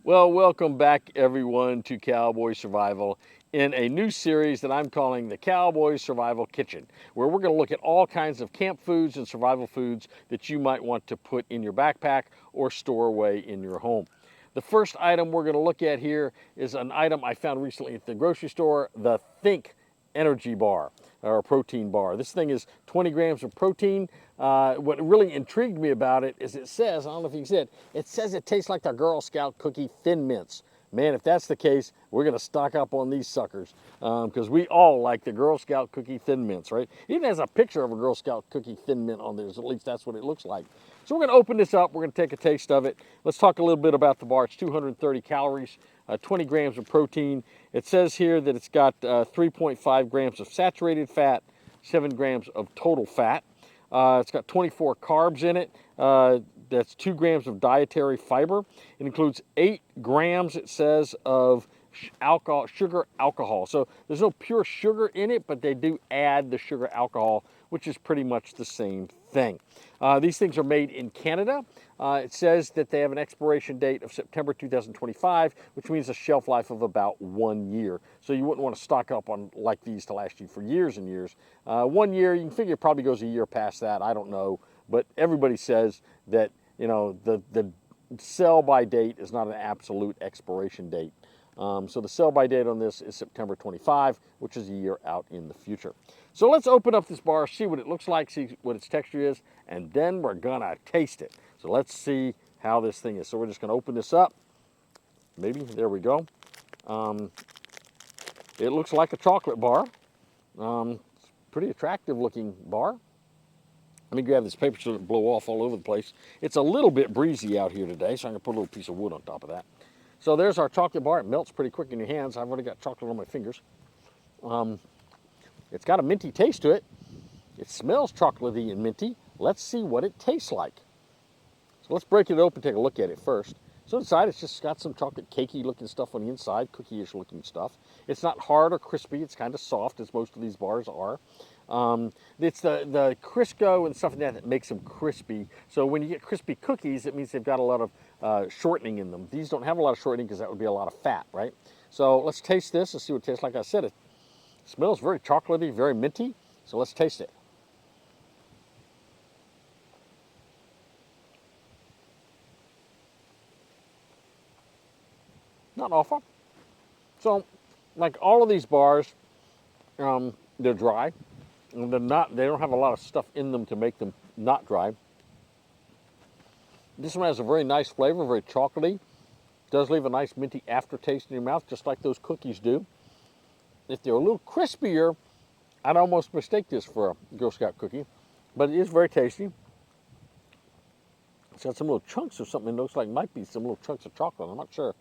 Well, welcome back everyone to Cowboy Survival in a new series that I'm calling the Cowboy Survival Kitchen, where we're going to look at all kinds of camp foods and survival foods that you might want to put in your backpack or store away in your home. The first item we're going to look at here is an item I found recently at the grocery store, the Think Energy Bar or protein bar. This thing is 20 grams of protein. What really intrigued me about it is it says, I don't know if you can see it says it tastes like the Girl Scout cookie Thin Mints. Man, if that's the case, we're going to stock up on these suckers because we all like the Girl Scout cookie Thin Mints, right? It even has a picture of a Girl Scout cookie Thin Mint on there, so at least that's what it looks like. So we're going to open this up. We're going to take a taste of it. Let's talk a little bit about the bar. It's 230 calories, 20 grams of protein. It says here that it's got 3.5 grams of saturated fat, 7 grams of total fat. It's got 24 carbs in it. That's 2 grams of dietary fiber. It includes 8 grams, it says, of sugar alcohol. So there's no pure sugar in it, but they do add the sugar alcohol, which is pretty much the same thing. These things are made in Canada. It says that they have an expiration date of September 2025, which means a shelf life of about 1 year. So you wouldn't want to stock up on like these to last you for years and years. 1 year, you can figure it probably goes a year past that. I don't know, but everybody says that the sell by date is not an absolute expiration date. So the sell by date on this is September 25, which is a year out in the future. So let's open up this bar, see what it looks like, see what its texture is, and then we're gonna taste it. So let's see how this thing is. So we're just gonna open this up. Maybe, there we go. It looks like a chocolate bar. It's a pretty attractive looking bar. Let me grab this paper so it doesn't blow off all over the place. It's a little bit breezy out here today, so I'm gonna put a little piece of wood on top of that. So there's our chocolate bar. It melts pretty quick in your hands. I've already got chocolate on my fingers. It's got a minty taste to it. It smells chocolatey and minty. Let's see what it tastes like. So let's break it open and take a look at it first. So inside it's just got some chocolate cakey looking stuff on the inside, cookie-ish looking stuff. It's not hard or crispy. It's kind of soft, as most of these bars are. It's the Crisco and stuff like that makes them crispy. So when you get crispy cookies, it means they've got a lot of shortening in them. These don't have a lot of shortening because that would be a lot of fat, right? So let's taste this and see what it tastes like. I said it smells very chocolatey, very minty. So let's taste it. Not awful. So, like all of these bars, they're dry. And they don't have a lot of stuff in them to make them not dry. This one has a very nice flavor, very chocolatey. Does leave a nice minty aftertaste in your mouth, just like those cookies do. If they're a little crispier, I'd almost mistake this for a Girl Scout cookie, but it is very tasty. It's got some little chunks of something. It looks like might be some little chunks of chocolate. I'm not sure.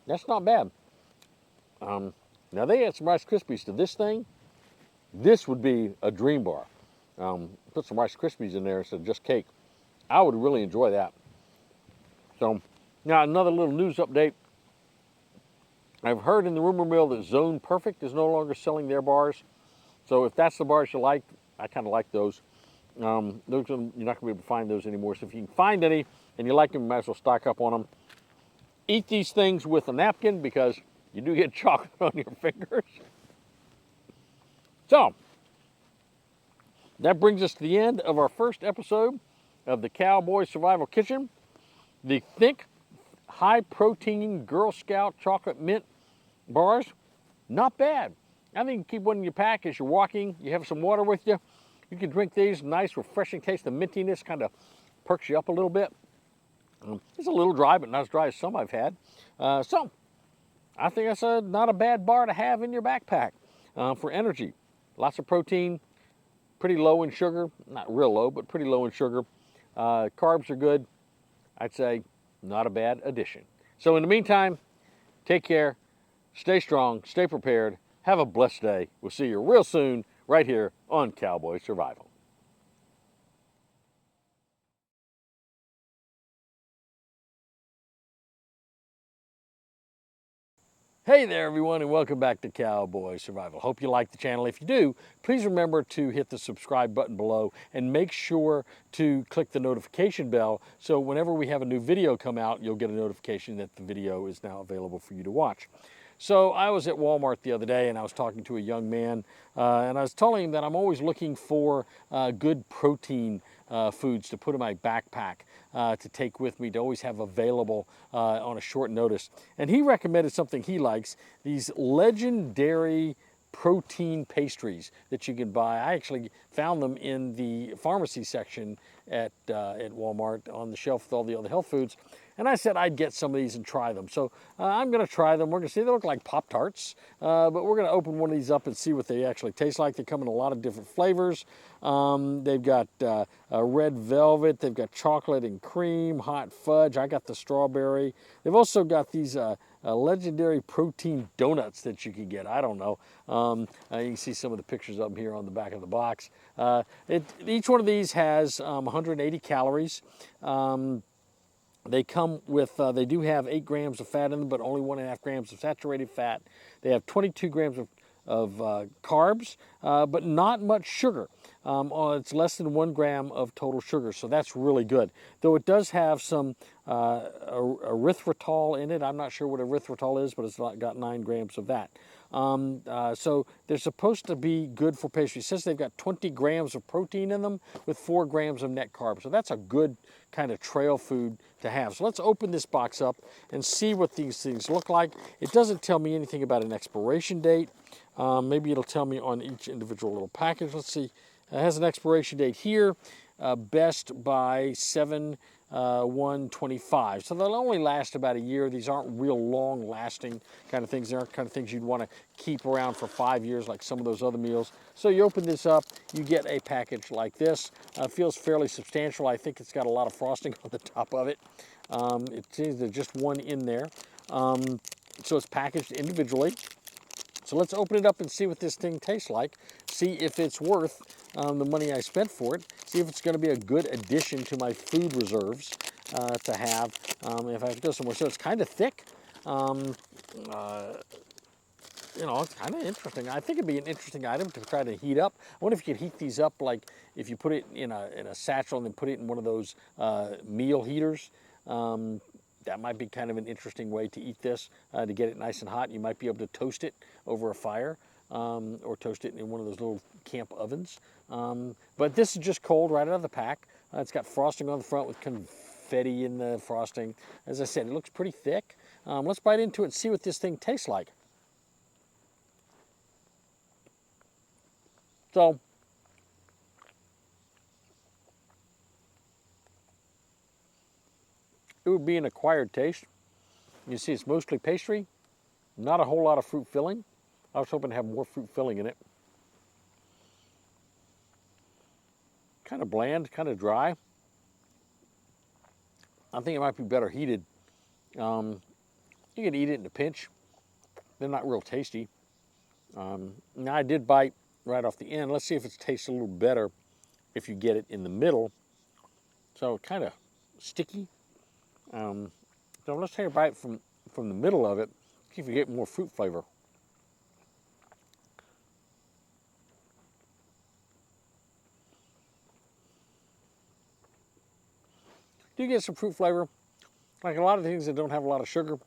That's not bad. Now they add some Rice Krispies to this thing. This would be a dream bar. Put some Rice Krispies in there instead of just cake. I would really enjoy that. So now another little news update. I've heard in the rumor mill that Zone Perfect is no longer selling their bars. So if that's the bars you like, I kind of like those. You're not going to be able to find those anymore. So if you can find any and you like them, you might as well stock up on them. Eat these things with a napkin because you do get chocolate on your fingers. So that brings us to the end of our first episode of the Cowboy Survival Kitchen. The Think high protein Girl Scout chocolate mint bars, not bad. I think you keep one in your pack as you're walking. You have some water with you. You can drink these. Nice, refreshing taste. The mintiness kind of perks you up a little bit. It's a little dry, but not as dry as some I've had. So I think that's not a bad bar to have in your backpack for energy. Lots of protein, pretty low in sugar. Not real low, but pretty low in sugar. Carbs are good. I'd say not a bad addition. So in the meantime, take care, stay strong, stay prepared, have a blessed day. We'll see you real soon right here on Cowboy Survival. Hey there everyone, and welcome back to Cowboy Survival. Hope you like the channel. If you do, please remember to hit the subscribe button below and make sure to click the notification bell so whenever we have a new video come out, you'll get a notification that the video is now available for you to watch. So I was at Walmart the other day and I was talking to a young man and I was telling him that I'm always looking for good protein foods to put in my backpack to take with me, to always have available on a short notice. And he recommended something he likes, these Legendary protein pastries that you can buy. I actually found them in the pharmacy section at Walmart on the shelf with all the other health foods. And I said I'd get some of these and try them. So I'm going to try them. We're going to see, they look like Pop-Tarts, but we're going to open one of these up and see what they actually taste like. They come in a lot of different flavors. They've got red velvet, they've got chocolate and cream, hot fudge. I got the strawberry. They've also got these Legendary protein donuts that you can get. I don't know. You can see some of the pictures of them here on the back of the box. Each one of these has 180 calories. They come with, they do have 8 grams of fat in them, but only 1.5 grams of saturated fat. They have 22 grams of carbs, but not much sugar. It's less than 1 gram of total sugar, so that's really good. Though it does have some erythritol in it. I'm not sure what erythritol is, but it's got 9 grams of that. So they're supposed to be good for pastry. It says they've got 20 grams of protein in them with 4 grams of net carbs. So that's a good kind of trail food to have. So let's open this box up and see what these things look like. It doesn't tell me anything about an expiration date. Maybe it'll tell me on each individual little package. Let's see. It has an expiration date here, best by 7/1/25. So they'll only last about a year. These aren't real long lasting kind of things. They aren't kind of things you'd want to keep around for 5 years like some of those other meals. So you open this up, you get a package like this. Feels fairly substantial. I think it's got a lot of frosting on the top of it. It seems there's just one in there. So it's packaged individually. So let's open it up and see what this thing tastes like. See if it's worth the money I spent for it. See if it's going to be a good addition to my food reserves to have if I have to go somewhere. So it's kind of thick. You know, it's kind of interesting. I think it'd be an interesting item to try to heat up. I wonder if you could heat these up, like if you put it in a satchel and then put it in one of those meal heaters. That might be kind of an interesting way to eat this, to get it nice and hot. You might be able to toast it over a fire or toast it in one of those little camp ovens. But this is just cold right out of the pack. It's got frosting on the front with confetti in the frosting. As I said, it looks pretty thick. Let's bite into it and see what this thing tastes like. So, it would be an acquired taste. You see it's mostly pastry, not a whole lot of fruit filling. I was hoping to have more fruit filling in it. Kind of bland, kind of dry. I think it might be better heated. You can eat it in a pinch. They're not real tasty. Now I did bite right off the end. Let's see if it tastes a little better if you get it in the middle. So kind of sticky. So let's take a bite from the middle of it, see if you get more fruit flavor. Do you get some fruit flavor? Like a lot of things that don't have a lot of sugar,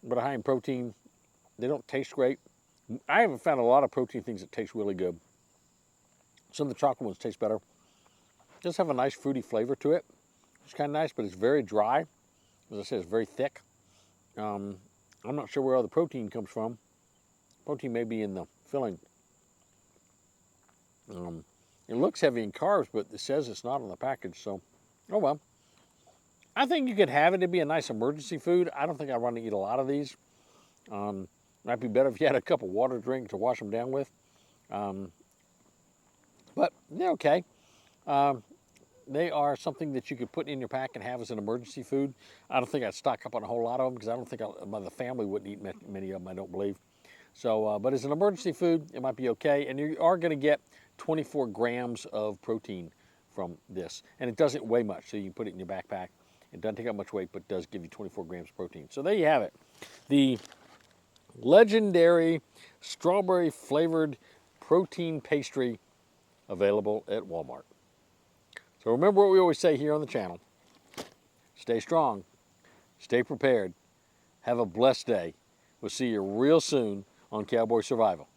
but are high in protein, they don't taste great. I haven't found a lot of protein things that taste really good. Some of the chocolate ones taste better. It does have a nice fruity flavor to it. It's kind of nice, but it's very dry. As I said, it's very thick. I'm not sure where all the protein comes from. Protein may be in the filling. It looks heavy in carbs, but it says it's not on the package, so oh well. I think you could have it. It'd be a nice emergency food. I don't think I'd want to eat a lot of these. Might be better if you had a cup of water drink to wash them down with. But they're okay. They are something that you could put in your pack and have as an emergency food. I don't think I'd stock up on a whole lot of them because I don't think the family wouldn't eat many of them, I don't believe. So, but as an emergency food, it might be okay. And you are going to get 24 grams of protein from this. And it doesn't weigh much, so you can put it in your backpack. It doesn't take up much weight, but does give you 24 grams of protein. So there you have it. The Legendary strawberry flavored protein pastry available at Walmart. So remember what we always say here on the channel. Stay strong, stay prepared, have a blessed day. We'll see you real soon on Cowboy Survival.